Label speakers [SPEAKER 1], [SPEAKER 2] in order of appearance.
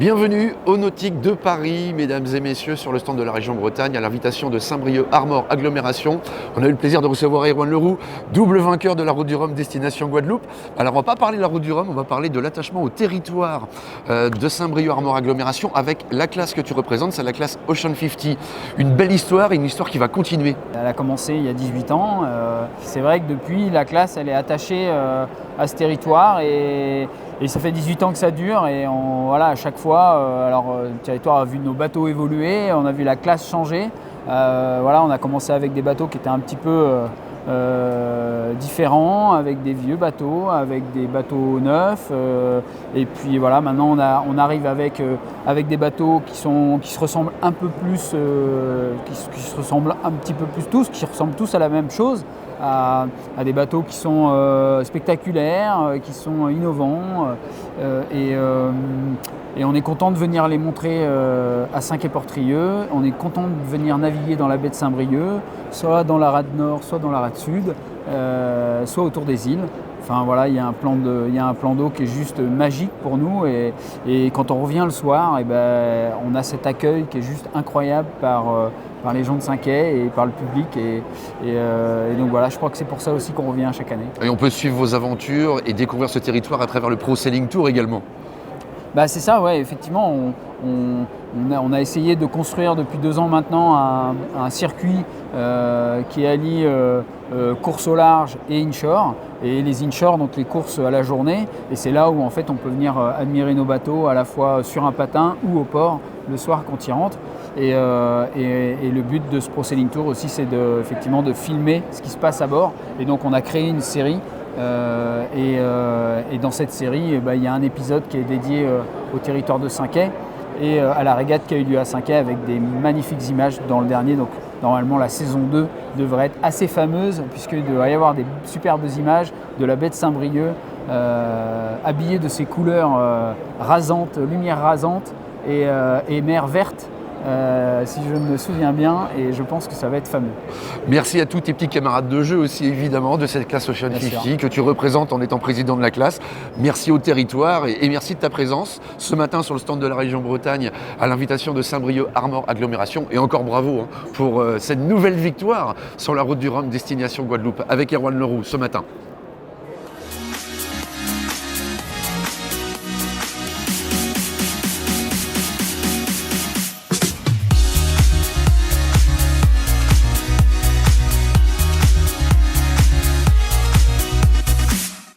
[SPEAKER 1] Bienvenue au Nautique de Paris, mesdames et messieurs, sur le stand de la région Bretagne, à l'invitation de Saint-Brieuc Armor Agglomération. On a eu le plaisir de recevoir Erwan Leroux, double vainqueur de la Route du Rhum destination Guadeloupe. Alors on ne va pas parler de la Route du Rhum, on va parler de l'attachement au territoire de Saint-Brieuc Armor Agglomération avec la classe que tu représentes, c'est la classe Ocean 50. Une belle histoire et une histoire qui va continuer.
[SPEAKER 2] Elle a commencé il y a 18 ans. C'est vrai que depuis, la classe elle est attachée à ce territoire et ça fait 18 ans que ça dure et voilà, à chaque fois, le territoire a vu nos bateaux évoluer, on a vu la classe changer. Voilà, on a commencé avec des bateaux qui étaient un petit peu différents, avec des vieux bateaux, avec des bateaux neufs. Et puis voilà, maintenant on arrive avec des bateaux qui se ressemblent un peu plus, qui se ressemblent un petit peu plus tous, qui ressemblent tous à la même chose. À des bateaux qui sont spectaculaires, qui sont innovants et on est content de venir les montrer à Saint-Quay-Portrieux. On est content de venir naviguer dans la baie de Saint-Brieuc, soit dans la rade nord, soit dans la rade sud, soit autour des îles. Enfin voilà, il y a un plan d'eau qui est juste magique pour nous et quand on revient le soir, on a cet accueil qui est juste incroyable par les gens de Saint-Quay et par le public et donc voilà, je crois que c'est pour ça aussi qu'on revient chaque année.
[SPEAKER 1] Et on peut suivre vos aventures et découvrir ce territoire à travers le Pro Sailing Tour également.
[SPEAKER 2] C'est ça, ouais, effectivement, on a essayé de construire depuis 2 ans maintenant un circuit qui allie course au large et inshore, et les inshore, donc les courses à la journée, et c'est là où en fait on peut venir admirer nos bateaux à la fois sur un patin ou au port le soir quand ils rentrent. Et le but de ce Pro Sailing Tour aussi, c'est effectivement de filmer ce qui se passe à bord, et donc on a créé une série. Et dans cette série, il y a un épisode qui est dédié au territoire de Saint-Quay et à la régate qui a eu lieu à Saint-Quay avec des magnifiques images dans le dernier. Donc normalement la saison 2 devrait être assez fameuse puisqu'il devrait y avoir des superbes images de la baie de Saint-Brieuc habillée de ses couleurs rasantes, lumière rasante et mer verte. Si je me souviens bien, et je pense que ça va être fameux.
[SPEAKER 1] Merci à tous tes petits camarades de jeu aussi, évidemment, de cette classe Ocean 50 que tu représentes en étant président de la classe. Merci au territoire et merci de ta présence ce matin sur le stand de la région Bretagne à l'invitation de Saint-Brieuc Armor Agglomération. Et encore bravo pour cette nouvelle victoire sur la Route du Rhum destination Guadeloupe avec Erwan Leroux ce matin.